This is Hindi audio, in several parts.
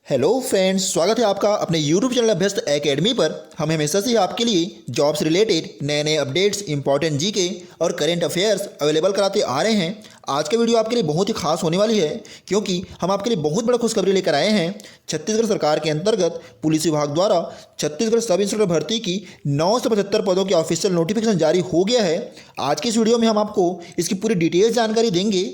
हेलो फ्रेंड्स, स्वागत है आपका अपने यूट्यूब चैनल अभ्यस्त एकेडमी पर। हम हमेशा से आपके लिए जॉब से रिलेटेड नए नए अपडेट्स, इंपॉर्टेंट जीके और करंट अफेयर्स अवेलेबल कराते आ रहे हैं। आज का वीडियो आपके लिए बहुत ही खास होने वाली है, क्योंकि हम आपके लिए बहुत बड़ा खुशखबरी लेकर आए हैं। छत्तीसगढ़ सरकार के अंतर्गत पुलिस विभाग द्वारा छत्तीसगढ़ सब इंस्पेक्टर भर्ती की 975 पदों की ऑफिशियल नोटिफिकेशन जारी हो गया है। आज की इस वीडियो में हम आपको इसकी पूरी डिटेल्स जानकारी देंगे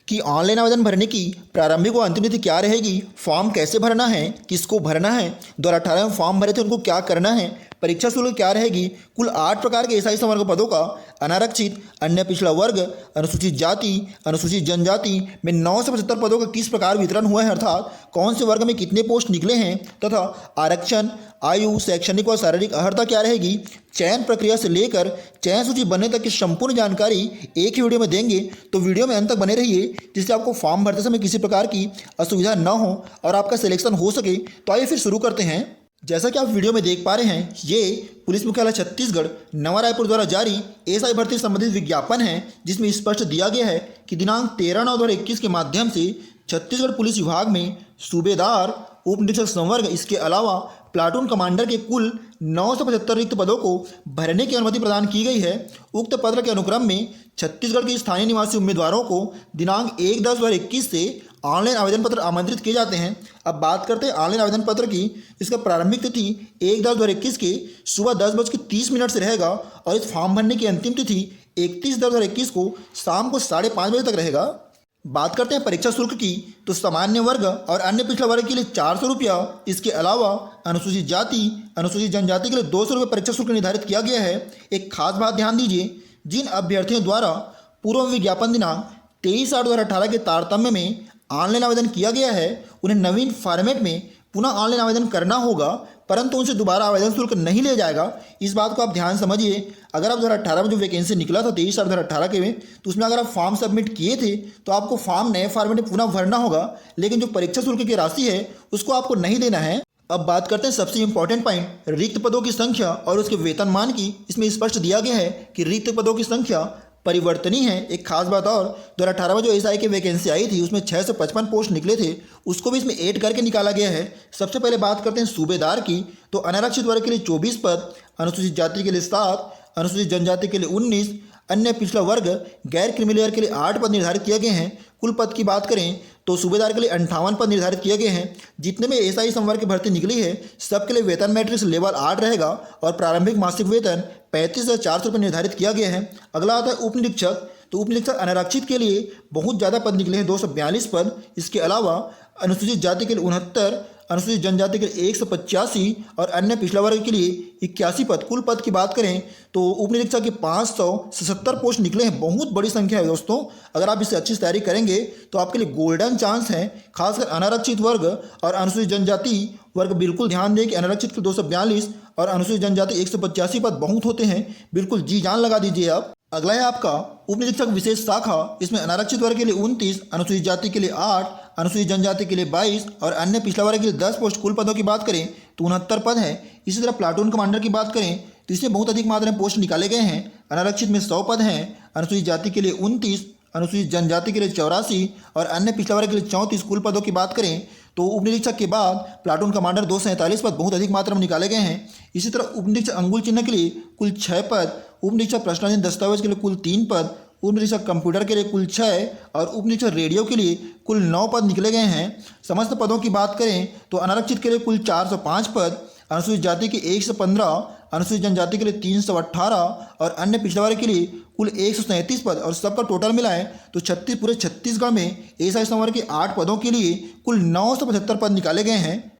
कि ऑनलाइन आवेदन भरने की प्रारंभिक व अंतिम तिथि क्या रहेगी, फॉर्म कैसे भरना है, किसको भरना है, 2018 में फॉर्म भरे थे उनको क्या करना है, परीक्षा शुल्क क्या रहेगी, कुल 8 प्रकार के एसआई संवर्ग पदों का अनारक्षित, अन्य पिछड़ा वर्ग, अनुसूचित जाति, अनुसूचित जनजाति में 975 पदों का किस प्रकार वितरण हुआ है, अर्थात कौन से वर्ग में कितने पोस्ट निकले हैं, तथा आरक्षण, आयु, शैक्षणिक व शारीरिक अर्हता क्या रहेगी, चयन प्रक्रिया से लेकर चयन सूची बनने तक की संपूर्ण जानकारी एक ही वीडियो में देंगे। तो वीडियो में अंत तक बने रहिए, जिससे आपको फॉर्म भरते समय किसी प्रकार की असुविधा न हो और आपका सिलेक्शन हो सके। तो आइए फिर शुरू करते हैं। जैसा कि आप वीडियो में देख पा रहे हैं, ये पुलिस मुख्यालय छत्तीसगढ़ नवा रायपुर द्वारा जारी एसआई भर्ती संबंधित विज्ञापन है, जिसमें स्पष्ट दिया गया है कि दिनांक 13/9/2021 के माध्यम से छत्तीसगढ़ पुलिस विभाग में सूबेदार, उप निरीक्षक संवर्ग, इसके अलावा प्लाटून कमांडर के कुल 975 रिक्त पदों को भरने की अनुमति प्रदान की गई है। उक्त पत्र के अनुक्रम में छत्तीसगढ़ के स्थानीय निवासी उम्मीदवारों को दिनांक 1/10/2021 से ऑनलाइन आवेदन पत्र आमंत्रित किए जाते हैं। अब बात करते हैं ऑनलाइन आवेदन पत्र की। इसका प्रारंभिक तिथि 1/10/2021 के सुबह 10:30 से रहेगा और इस फॉर्म भरने की अंतिम तिथि 31/10/2021 को शाम को 5:30 बजे तक रहेगा। बात करते हैं परीक्षा शुल्क की, तो सामान्य वर्ग और अन्य पिछड़ा वर्ग के लिए 400 रुपया, इसके अलावा अनुसूचित जाति, अनुसूचित जनजाति के लिए 200 रुपये परीक्षा शुल्क निर्धारित किया गया है। एक खास बात ध्यान दीजिए, जिन अभ्यर्थियों द्वारा पूर्व विज्ञापन दिनांक 23/8/2018 के तारतम्य में ऑनलाइन आवेदन किया गया है, उन्हें नवीन फॉर्मेट में पुनः ऑनलाइन आवेदन करना होगा, परंतु उनसे दोबारा आवेदन शुल्क नहीं लिया जाएगा। इस बात को आप ध्यान समझिए। अगर आप 2018 में जो वैकेंसी निकला था 23/8/2018 के में, तो उसमें अगर आप फॉर्म सबमिट किए थे तो आपको फॉर्म नए फॉर्मेट में पुनः भरना होगा, लेकिन जो परीक्षा शुल्क की राशि है उसको आपको नहीं देना है। अब बात करते हैं सबसे इंपॉर्टेंट पॉइंट, रिक्त पदों की संख्या और उसके वेतनमान की। इसमें स्पष्ट दिया गया है कि रिक्त पदों की संख्या परिवर्तनीय है। एक खास बात और, 2018 में जो एसआई की वैकेंसी आई थी उसमें 6 से 55 पोस्ट निकले थे, उसको भी इसमें ऐड करके निकाला गया है। सबसे पहले बात करते हैं सूबेदार की, तो अनारक्षित वर्ग के लिए 24 पद, अनुसूचित जाति के लिए 7, अनुसूचित जनजाति के लिए 19, अन्य पिछड़ा वर्ग गैर क्रिमिलेयर के लिए 8 पद निर्धारित किए गए हैं। कुल पद की बात करें तो सूबेदार के लिए 58 पद निर्धारित किए गए हैं। जितने में एसआई संवर्ग की भर्ती निकली है सबके लिए वेतन मैट्रिक्स लेवल 8 रहेगा और प्रारंभिक मासिक वेतन 35,400 रुपये निर्धारित किया गया है। अगला आता है उप निरीक्षक, तो उप निरीक्षक अनारक्षित के लिए बहुत ज़्यादा पद निकले हैं, 242 पद। इसके अलावा अनुसूचित जाति के लिए 69, अनुसूचित जनजाति के लिए 185 और अन्य पिछड़ा वर्ग के लिए 81 पद। कुल पद की बात करें तो उप निरीक्षक के 577 पोस्ट निकले हैं। बहुत बड़ी संख्या है दोस्तों। अगर आप इससे अच्छी तैयारी करेंगे तो आपके लिए गोल्डन चांस है। खासकर अनारक्षित वर्ग और अनुसूचित जनजाति वर्ग बिल्कुल ध्यान दें कि अनारक्षित के 242 और अनुसूचित जनजाति 185 पद बहुत होते हैं। बिल्कुल जी जान लगा दीजिए आप। अगला है आपका उप निरीक्षक विशेष शाखा। इसमें अनारक्षित वर्ग के लिए 29, अनुसूचित जाति के लिए 8, अनुसूचित जनजाति के लिए 22 और अन्य पिछड़ा वर्ग के लिए 10 पोस्ट। कुल पदों की बात करें तो 69 पद है। इसी तरह प्लाटून कमांडर की बात करें तो इसमें बहुत अधिक मात्रा में पोस्ट निकाले गए हैं। अनारक्षित में 100 पद हैं, अनुसूचित जाति के लिए 29, अनुसूचित जनजाति के लिए 84 और अन्य पिछड़ा वर्ग के लिए 34। कुल पदों की बात करें तो उप निरीक्षक के बाद प्लाटून कमांडर 247 पद बहुत अधिक मात्रा में निकाले गए हैं। इसी तरह उप निरीक्षक अंगुल चिन्ह के लिए कुल 6 पद, उप निरीक्षक प्रश्नाधीन दस्तावेज के लिए कुल 3 पद, उप निरीक्षक कंप्यूटर के लिए कुल 6 और उप निरीक्षक रेडियो के लिए कुल 9 पद निकले गए हैं। समस्त पदों की बात करें तो अनारक्षित के लिए कुल 405 पद, अनुसूचित जाति के 115, अनुसूचित जनजाति के लिए 318 और अन्य पिछड़ा वर्ग के लिए कुल 137 पद। और सबका टोटल मिलाएं तो पूरे छत्तीसगढ़ में एसआई संवर्ग के 8 पदों के लिए कुल 975 पद निकाले गए हैं।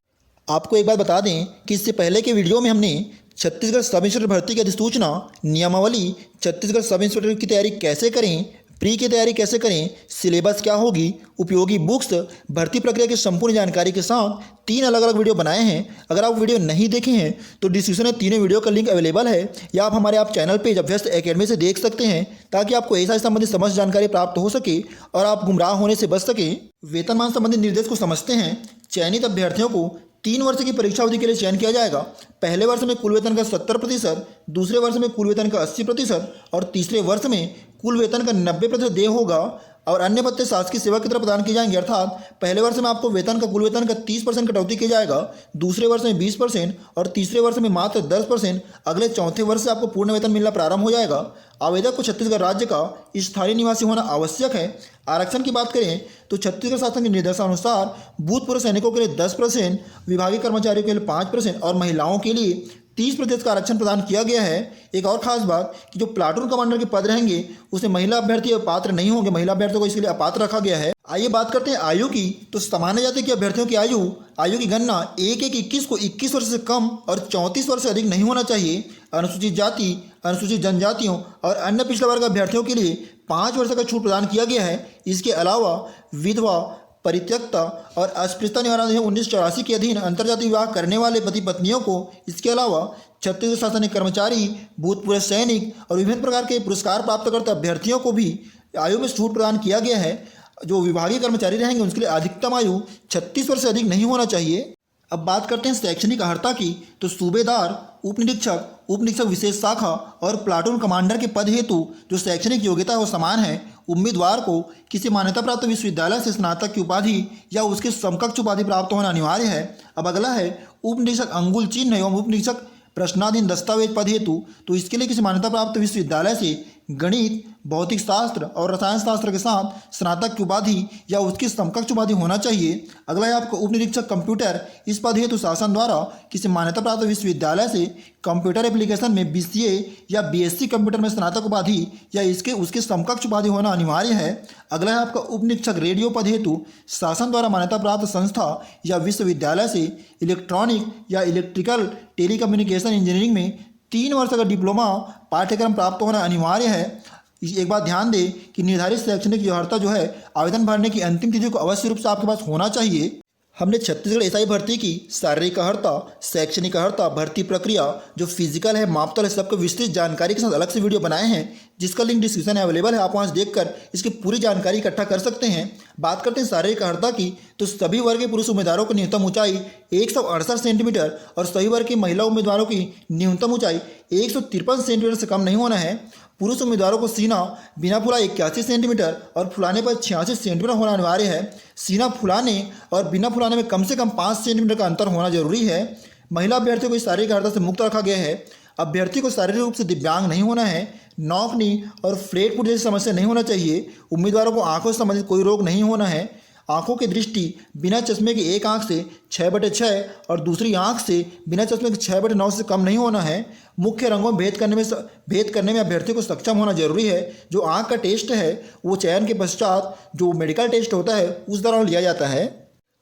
आपको एक बात बता दें कि इससे पहले के वीडियो में हमने छत्तीसगढ़ सब इंस्पेक्टर भर्ती की अधिसूचना, नियमावली, छत्तीसगढ़ सब इंस्पेक्टर की तैयारी कैसे करें, प्री की तैयारी कैसे करें, सिलेबस क्या होगी, उपयोगी बुक्स, भर्ती प्रक्रिया की संपूर्ण जानकारी के साथ 3 अलग अलग वीडियो बनाए हैं। अगर आप वीडियो नहीं देखे हैं तो डिस्क्रिप्शन में तीनों वीडियो का लिंक अवेलेबल है, या आप हमारे चैनल पेज अभ्यस्त एकेडमी से देख सकते हैं, ताकि आपको ऐसा संबंधित समस्त जानकारी प्राप्त हो सके और आप गुमराह होने से बच सकें। वेतनमान संबंधित निर्देश को समझते हैं। चयनित अभ्यर्थियों को 3 वर्ष की परीक्षा अवधि के लिए चयन किया जाएगा। पहले वर्ष में कुल वेतन का 70%, दूसरे वर्ष में कुल वेतन का 80% और तीसरे वर्ष में कुल वेतन का 90% देय होगा। और अन्य भत्ते शासकीय सेवा की तरफ प्रदान किए जाएंगे। अर्थात पहले वर्ष में आपको वेतन का कुल वेतन का 30% कटौती किया जाएगा, दूसरे वर्ष में 20% और तीसरे वर्ष में मात्र 10%। अगले चौथे वर्ष से आपको पूर्ण वेतन मिलना प्रारंभ हो जाएगा। आवेदक को छत्तीसगढ़ राज्य का स्थायी निवासी होना आवश्यक है। आरक्षण की बात करें तो छत्तीसगढ़ शासन के निर्देशानुसार भूतपूर्व सैनिकों के लिए 10%, विभागीय कर्मचारियों के लिए 5% और महिलाओं के लिए 30% का आरक्षण प्रदान किया गया है। एक और खास बात कि जो प्लाटून कमांडर के पद रहेंगे उसमें महिला अभ्यर्थी पात्र नहीं होंगे, महिला अभ्यर्थियों को इसके लिए अपात्र रखा गया है। आइए बात करते हैं आयु की। तो सामान्य जाति के अभ्यर्थियों की आयु की गणना 1-1-21 को 21 वर्ष से कम और 34 वर्ष से अधिक नहीं होना चाहिए। अनुसूचित जाति, अनुसूचित जनजातियों और अन्य पिछड़ा वर्ग अभ्यर्थियों के लिए 5 वर्ष का छूट प्रदान किया गया है। इसके अलावा विधवा, परित्यक्ता और अस्पृश्यता निवारण अधिनियम 1984 के अधीन अंतर्जातीय विवाह करने वाले पति पत्नियों को, इसके अलावा छत्तीसगढ़ शासन के कर्मचारी, भूतपूर्व सैनिक और विभिन्न प्रकार के पुरस्कार प्राप्त करते अभ्यर्थियों को भी आयु में छूट प्रदान किया गया है। जो विभागीय कर्मचारी रहेंगे उनके लिए अधिकतम आयु 36 वर्ष से अधिक नहीं होना चाहिए। अब बात करते हैं शैक्षणिक अर्हता की। तो सूबेदार, उपनिरीक्षक विशेष शाखा और प्लाटून कमांडर के पद हेतु जो शैक्षणिक योग्यता है वो समान है। उम्मीदवार को किसी मान्यता प्राप्त विश्वविद्यालय से स्नातक की उपाधि या उसके समकक्ष उपाधि प्राप्त होना अनिवार्य है। अब अगला है उपनिरीक्षक अंगुल चिन्ह एवं उपनिरीक्षक प्रश्नाधीन दस्तावेज पद हेतु। तो इसके लिए किसी मान्यता प्राप्त विश्वविद्यालय से गणित, भौतिक शास्त्र और रसायन शास्त्र के साथ स्नातक की उपाधि या उसकी समकक्ष उपाधि होना चाहिए। अगला है आपका उपनिरीक्षक कंप्यूटर। इस पद हेतु शासन द्वारा किसी मान्यता प्राप्त विश्वविद्यालय से कंप्यूटर एप्लीकेशन में BCA या BSc कंप्यूटर में स्नातक उपाधि या उसके समकक्ष उपाधि होना अनिवार्य है। अगला है आपका उपनिरीक्षक रेडियो पद हेतु शासन द्वारा मान्यता प्राप्त संस्था या विश्वविद्यालय से इलेक्ट्रॉनिक या इलेक्ट्रिकल टेलीकम्युनिकेशन इंजीनियरिंग में 3 वर्ष का डिप्लोमा पाठ्यक्रम प्राप्त होना अनिवार्य है। एक बात ध्यान दें कि निर्धारित शैक्षणिक अर्हता जो है आवेदन भरने की अंतिम तिथि को अवश्य रूप से आपके पास होना चाहिए। हमने छत्तीसगढ़ SI भर्ती की शारीरिक अर्हता, शैक्षणिक अर्हता, भर्ती प्रक्रिया, जो फिजिकल है, मापतल है, सबको विस्तृत जानकारी के साथ अलग से वीडियो बनाए हैं जिसका लिंक डिस्क्रिप्शन में अवेलेबल है। आप वहाँ से देखकर इसकी पूरी जानकारी इकट्ठा कर सकते हैं। बात करते हैं शारीरिक अर्हता की। तो सभी वर्ग के पुरुष उम्मीदवारों की न्यूनतम ऊंचाई 168 सेंटीमीटर और सभी वर्ग की महिला उम्मीदवारों की न्यूनतम ऊंचाई 153 सेंटीमीटर से कम नहीं होना है। पुरुष उम्मीदवारों को सीना बिना फुलाए 81 सेंटीमीटर और फुलाने पर 86 सेंटीमीटर होना अनिवार्य है। सीना फुलाने और बिना फुलाने में कम से कम 5 सेंटीमीटर का अंतर होना जरूरी है। महिला अभ्यर्थियों को इस शारीरिक अर्हता से मुक्त रखा गया है। अभ्यर्थी को शारीरिक रूप से दिव्यांग नहीं होना है। नौकनी और फ्लैट फुट जैसी समस्या नहीं होना चाहिए। उम्मीदवारों को आंखों से संबंधित कोई रोग नहीं होना है। आंखों की दृष्टि बिना चश्मे के एक आंख से 6/6 और दूसरी आंख से बिना चश्मे के 6/9 से कम नहीं होना है। मुख्य रंगों में भेद करने में अभ्यर्थी को सक्षम होना जरूरी है। जो आंख का टेस्ट है वो चयन के पश्चात जो मेडिकल टेस्ट होता है उस दौरान लिया जाता है।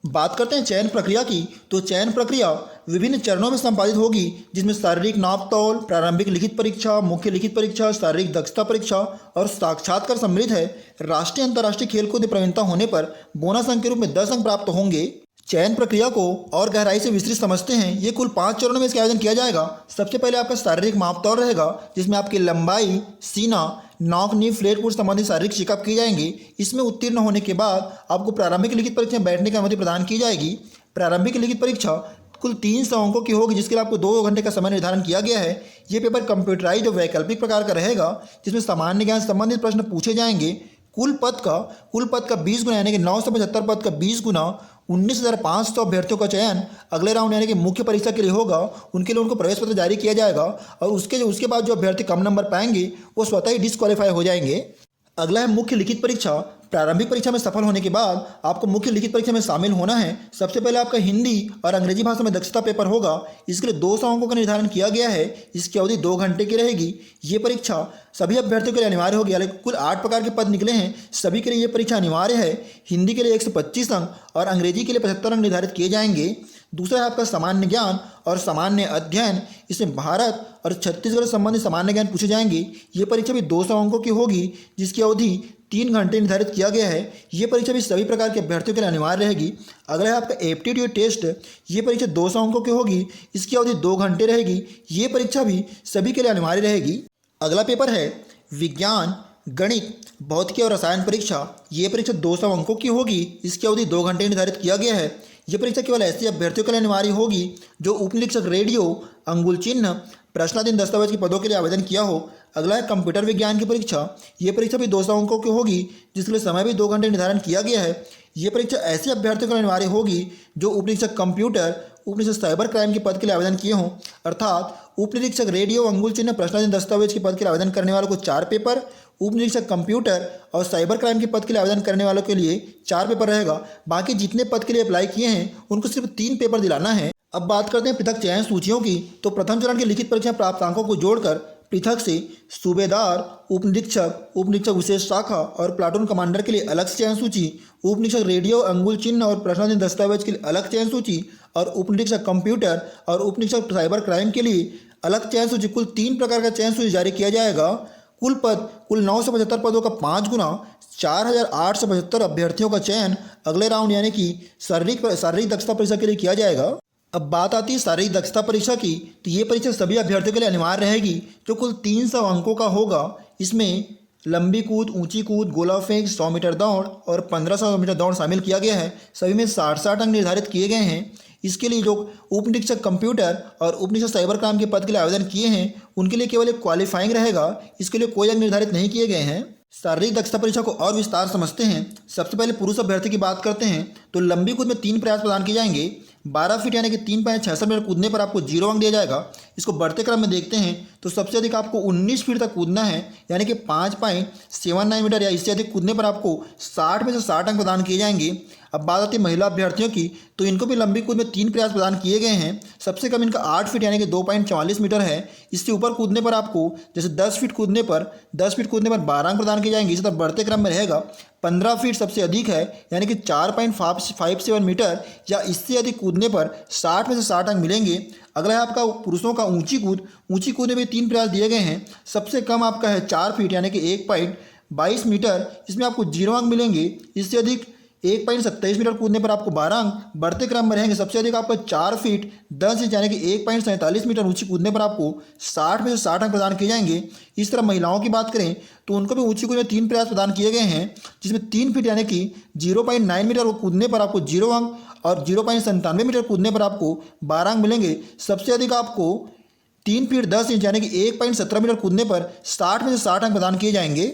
बात करते हैं चयन प्रक्रिया की। तो चयन प्रक्रिया विभिन्न चरणों में संपादित होगी जिसमें शारीरिक नापतोल, प्रारंभिक लिखित परीक्षा, मुख्य लिखित परीक्षा, शारीरिक दक्षता परीक्षा और साक्षात्कार सम्मिलित है। राष्ट्रीय अंतर्राष्ट्रीय खेलकूद प्रवीणता होने पर बोनस अंक के रूप में 10 अंक प्राप्त होंगे। चयन प्रक्रिया को और गहराई से विस्तृत समझते हैं। ये कुल 5 चरणों में इसका आयोजन किया जाएगा। सबसे पहले आपका शारीरिक मापतौल रहेगा जिसमें आपकी लंबाई, सीना, नौक, नी, फ्लैट फुट संबंधी शारीरिक चेकअप किए जाएंगे। इसमें उत्तीर्ण होने के बाद आपको प्रारंभिक लिखित परीक्षा में बैठने की अनुमति प्रदान की जाएगी। प्रारंभिक लिखित परीक्षा कुल 300 अंकों की होगी जिसके लिए आपको 2 घंटे का समय निर्धारण किया गया है। ये पेपर कंप्यूटराइज्ड और वैकल्पिक प्रकार का रहेगा जिसमें सामान्य ज्ञान संबंधित प्रश्न पूछे जाएंगे। कुल पद का 20 गुना यानी कि 975 पद का 20 गुना 19,500 अभ्यर्थियों का चयन अगले राउंड यानी कि मुख्य परीक्षा के लिए होगा। उनके लिए उनको प्रवेश पत्र जारी किया जाएगा और उसके बाद जो अभ्यर्थी कम नंबर पाएंगे वो स्वतः ही डिस्क्वालीफाई हो जाएंगे। अगला है मुख्य लिखित परीक्षा। प्रारंभिक परीक्षा में सफल होने के बाद आपको मुख्य लिखित परीक्षा में शामिल होना है। सबसे पहले आपका हिंदी और अंग्रेजी भाषा में दक्षता पेपर होगा। इसके लिए 200 अंकों का निर्धारण किया गया है। इसकी अवधि 2 घंटे की रहेगी। ये परीक्षा सभी अभ्यर्थियों के लिए अनिवार्य होगी। हालांकि कुल 8 प्रकार के पद निकले हैं, सभी के लिए ये परीक्षा अनिवार्य है। हिंदी के लिए 125 अंक और अंग्रेजी के लिए 75 अंक निर्धारित किए जाएंगे। दूसरा है आपका सामान्य ज्ञान और सामान्य अध्ययन। इसमें भारत और छत्तीसगढ़ संबंधी सामान्य ज्ञान पूछे जाएंगे। ये परीक्षा भी 200 अंकों की होगी जिसकी अवधि 3 घंटे निर्धारित किया गया है। ये परीक्षा भी सभी प्रकार के अभ्यर्थियों के लिए अनिवार्य रहेगी। अगला है आपका एप्टीट्यूड टेस्ट। ये परीक्षा 200 अंकों की होगी। इसकी अवधि 2 घंटे रहेगी। ये परीक्षा भी सभी के लिए अनिवार्य रहेगी। अगला पेपर है विज्ञान, गणित, भौतिकी और रसायन परीक्षा। ये परीक्षा 200 अंकों की होगी। इसकी अवधि 2 घंटे निर्धारित किया गया है। ये परीक्षा केवल ऐसे अभ्यर्थियों के लिए अनिवार्य होगी जो उपनिरीक्षक रेडियो, अंगुल चिन्ह, प्रश्नाधीन दस्तावेज के पदों के लिए आवेदन किया हो। अगला है कंप्यूटर विज्ञान की परीक्षा। ये परीक्षा भी 200 अंकों की होगी, जिसके लिए समय भी 2 घंटे निर्धारण किया गया है। ये परीक्षा ऐसे अभ्यर्थियों के लिए अनिवार्य होगी जो उपनिरीक्षक कंप्यूटर, उपनिरीक्षक साइबर क्राइम के पद के लिए आवेदन किए हों, अर्थात उपनिरीक्षक रेडियो अंगुल चिन्ह प्रश्नावली दस्तावेज के पद के लिए आवेदन करने वालों को 4 पेपर, उपनिरीक्षक कंप्यूटर और साइबर क्राइम के पद के लिए आवेदन करने वालों के लिए 4 पेपर रहेगा। बाकी जितने पद के लिए अप्लाई किए हैं उनको सिर्फ 3 पेपर दिलाना है। अब बात करते हैं पृथक चयन सूचियों की। तो प्रथम चरण की लिखित परीक्षा प्राप्त अंकों को जोड़कर पृथक से सूबेदार, उपनिरीक्षक, उपनिरीक्षक विशेष शाखा और प्लाटून कमांडर के लिए अलग से चयन सूची, उपनिरीक्षक रेडियो अंगुल चिन्ह और प्रश्नावली दस्तावेज के लिए अलग चयन सूची और उपनिरीक्षक कंप्यूटर और उपनिरीक्षक साइबर क्राइम के लिए अलग चयन सूची, कुल 3 प्रकार का चयन सूची जारी किया जाएगा। कुल पद, कुल 975 पदों का 5 गुना 4875 अभ्यर्थियों का चयन अगले राउंड यानी कि शारीरिक दक्षता परीक्षा के लिए किया जाएगा। अब बात आती है शारीरिक दक्षता परीक्षा की। तो ये परीक्षा सभी अभ्यर्थियों के लिए अनिवार्य रहेगी, जो कुल 300 अंकों का होगा। इसमें लंबी कूद, ऊंची कूद, गोला फेंक, 100 मीटर दौड़ और 1500 मीटर दौड़ शामिल किया गया है। सभी में 60-60 अंक निर्धारित किए गए हैं। इसके लिए जो उपनिरीक्षक कंप्यूटर और उपनिरीक्षक साइबर क्राइम के पद के लिए आवेदन किए हैं उनके लिए केवल एक क्वालिफाइंग रहेगा, इसके लिए कोई अंक निर्धारित नहीं किए गए हैं। शारीरिक दक्षता परीक्षा को और विस्तार समझते हैं। सबसे पहले पुरुष अभ्यर्थी की बात करते हैं तो लंबी कूद में 3 प्रयास प्रदान किए जाएंगे। 12 फीट यानी कि 3.66 मीटर कूदने पर आपको 0 अंक दिया जाएगा। इसको बढ़ते क्रम में देखते हैं तो सबसे अधिक आपको 19 फीट तक कूदना है, यानी कि 5.79 मीटर या इससे अधिक कूदने पर आपको 60 में से 60 अंक प्रदान किए जाएंगे। अब बात आती है महिला अभ्यर्थियों की, तो इनको भी लंबी कूद में 3 प्रयास प्रदान किए गए हैं। सबसे कम इनका 8 फीट यानी कि 2.44 मीटर है। इससे ऊपर कूदने पर आपको जैसे 10 फीट कूदने पर 12 अंक प्रदान किए जाएंगे। इसी तरह बढ़ते क्रम में रहेगा। 15 फीट सबसे अधिक है, यानी कि 4.57 मीटर या इससे अधिक कूदने पर 60 में से 60 अंक मिलेंगे। अगला है आपका पुरुषों का ऊंची कूद। ऊंची कूद में भी 3 प्रयास दिए गए हैं। सबसे कम आपका है 4 फीट यानी कि 1.22 मीटर, इसमें आपको 0 अंक मिलेंगे। इससे अधिक 1.27 मीटर कूदने पर आपको 12 अंक। बढ़ते क्रम में रहेंगे। सबसे अधिक आपका 4 फीट 10 इंच यानी कि 1.47 मीटर ऊंची कूदने पर आपको 60 में से 60 अंक प्रदान किए जाएंगे। इस तरह महिलाओं की बात करें तो उनको भी ऊंची कूद में 3 प्रयास प्रदान किए गए हैं, जिसमें 3 फीट यानी कि 0.9 मीटर कूदने पर आपको 0 अंक और 0.97 मीटर कूदने पर आपको 12 अंक मिलेंगे। सबसे अधिक आपको 3 फीट 10 इंच यानी कि 1.17 मीटर कूदने पर 60 में से 60 अंक प्रदान किए जाएंगे।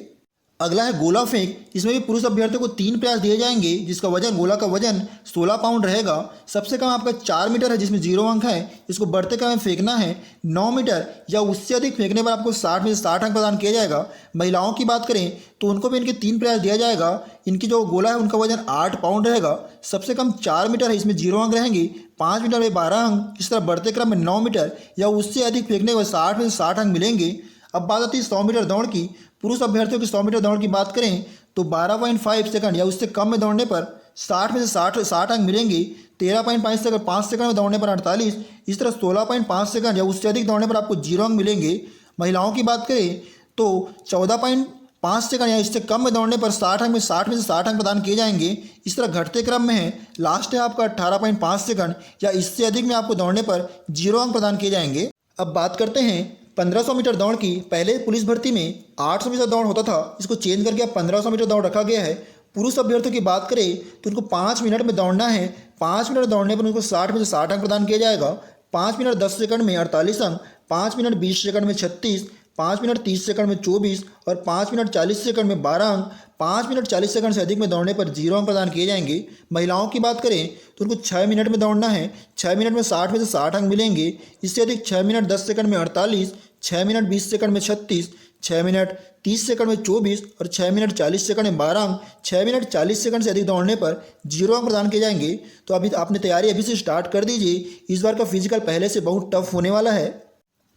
अगला है गोला फेंक। इसमें भी पुरुष अभ्यर्थियों को 3 प्रयास दिए जाएंगे, जिसका वजन, गोला का वजन 16 पाउंड रहेगा। सबसे कम आपका 4 मीटर है, जिसमें 0 अंक है। इसको बढ़ते क्रम में फेंकना है। 9 मीटर या उससे अधिक फेंकने पर आपको 60 में से 60 अंक प्रदान किया जाएगा। महिलाओं की बात करें तो उनको भी इनके 3 प्रयास दिया जाएगा। इनकी जो गोला है उनका वजन 8 पाउंड रहेगा। सबसे कम 4 मीटर है, इसमें 0 अंक रहेंगे। 5 मीटर में 12 अंक। इस तरह बढ़ते क्रम में 9 मीटर या उससे अधिक फेंकने पर 60 में से 60 अंक मिलेंगे। अब बात आती है 100 मीटर दौड़ की। पुरुष अभ्यर्थियों की 100 मीटर दौड़ की बात करें तो 12.5 सेकंड या उससे कम में दौड़ने पर 60 में से 60 अंक मिलेंगे। 13.5 सेकंड 5 सेकंड में दौड़ने पर 48। इस तरह 16.5 सेकंड या उससे अधिक दौड़ने पर आपको 0 अंक मिलेंगे। महिलाओं की बात करें तो 14.5 सेकंड या इससे कम में दौड़ने पर 60 अंक में 60 में से 60 अंक प्रदान किए जाएंगे। इस तरह घटते क्रम में है। लास्ट है आपका 18.5 सेकंड या इससे अधिक में आपको दौड़ने पर 0 अंक प्रदान किए जाएंगे। अब बात करते हैं 1500 मीटर दौड़ की। पहले पुलिस भर्ती में 800 मीटर दौड़ होता था, इसको चेंज करके अब 1500 मीटर दौड़ रखा गया है। पुरुष अभ्यर्थियों की बात करें तो उनको 5 मिनट में दौड़ना है। 5 मिनट दौड़ने पर उनको 60 में से 60 अंक प्रदान किया जाएगा। 5 मिनट 10 सेकंड में 48 अंक, 5 मिनट 20 सेकंड में 36, 5 मिनट 30 सेकंड में 24 और 5 मिनट 40 सेकंड में 12 अंक। 5 मिनट 40 सेकंड से अधिक में दौड़ने पर 0 अंक प्रदान किए जाएंगे। महिलाओं की बात करें तो उनको 6 मिनट में दौड़ना है। 6 मिनट में 60 में से 60 अंक मिलेंगे। इससे अधिक 6 मिनट 10 सेकंड में 48, 6 मिनट 20 सेकंड में 36, 6 मिनट 30 सेकंड में 24 और 6 मिनट 40 सेकंड में 12 अंक। 6 मिनट 40 सेकंड से अधिक दौड़ने पर 0 अंक प्रदान किए जाएंगे। तो अभी आपने तैयारी अभी से स्टार्ट कर दीजिए। इस बार का फिजिकल पहले से बहुत टफ होने वाला है।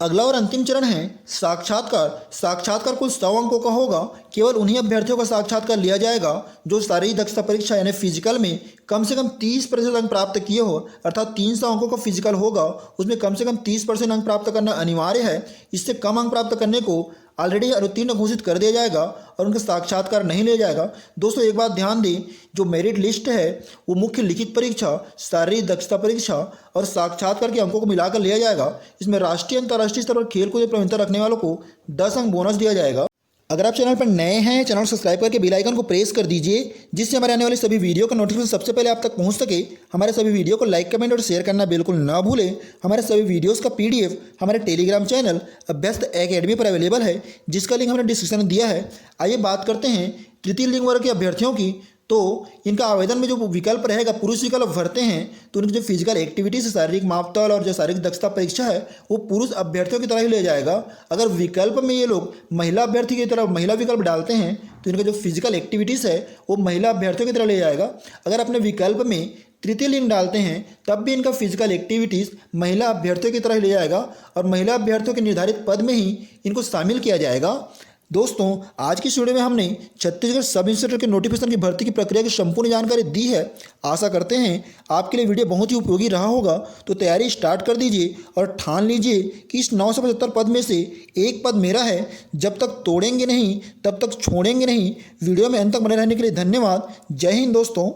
अगला और अंतिम चरण है साक्षात्कार। साक्षात्कार कुल 100 अंकों का होगा। केवल उन्हीं अभ्यर्थियों का साक्षात्कार लिया जाएगा जो शारीरिक दक्षता परीक्षा यानी फिजिकल में कम से कम 30% अंक प्राप्त किए हो, अर्थात 300 अंकों का फिजिकल होगा, उसमें कम से कम 30% अंक प्राप्त करना अनिवार्य है। इससे कम अंक प्राप्त करने को ऑलरेडी उत्तीर्ण घोषित कर दिया जाएगा और उनका साक्षात्कार नहीं लिया जाएगा। दोस्तों एक बात ध्यान दें, जो मेरिट लिस्ट है वो मुख्य लिखित परीक्षा, शारीरिक दक्षता परीक्षा और साक्षात्कार के अंकों को मिलाकर लिया जाएगा। इसमें राष्ट्रीय अंतर्राष्ट्रीय स्तर पर खेल कूद में प्रवीणता रखने वालों को 10 अंक बोनस दिया जाएगा। अगर आप चैनल पर नए हैं, चैनल को सब्सक्राइब करके बेल आइकन को प्रेस कर दीजिए, जिससे हमारे आने वाले सभी वीडियो का नोटिफिकेशन सबसे पहले आप तक पहुंच सके। हमारे सभी वीडियो को लाइक, कमेंट और शेयर करना बिल्कुल ना भूलें। हमारे सभी वीडियोस का पीडीएफ हमारे टेलीग्राम चैनल अभ्यस्त एकेडमी पर अवेलेबल है, जिसका लिंक हमने डिस्क्रिप्शन में दिया है। आइए बात करते हैं तृतीय लिंग वर्ग के अभ्यर्थियों की। तो इनका आवेदन में जो विकल्प रहेगा, पुरुष विकल्प भरते हैं तो उनकी जो फिजिकल एक्टिविटीज, शारीरिक मापतौल और जो शारीरिक दक्षता परीक्षा है वो पुरुष अभ्यर्थियों की तरह ही ले जाएगा। अगर विकल्प में ये लोग महिला अभ्यर्थी की तरह महिला विकल्प डालते हैं तो इनका जो फिजिकल एक्टिविटीज़ है वो महिला अभ्यर्थियों की तरह ले जाएगा। अगर अपने विकल्प में तृतीय लिंग डालते हैं तब भी इनका फिजिकल एक्टिविटीज़ महिला अभ्यर्थियों की तरह ही ले जाएगा और महिला अभ्यर्थियों के निर्धारित पद में ही इनको शामिल किया जाएगा। दोस्तों, आज की इस वीडियो में हमने छत्तीसगढ़ सब इंस्पेक्टर के नोटिफिकेशन की भर्ती की प्रक्रिया की संपूर्ण जानकारी दी है। आशा करते हैं आपके लिए वीडियो बहुत ही उपयोगी रहा होगा। तो तैयारी स्टार्ट कर दीजिए और ठान लीजिए कि इस 975 पद में से एक पद मेरा है। जब तक तोड़ेंगे नहीं तब तक छोड़ेंगे नहीं। वीडियो में अंत तक बने रहने के लिए धन्यवाद। जय हिंद दोस्तों।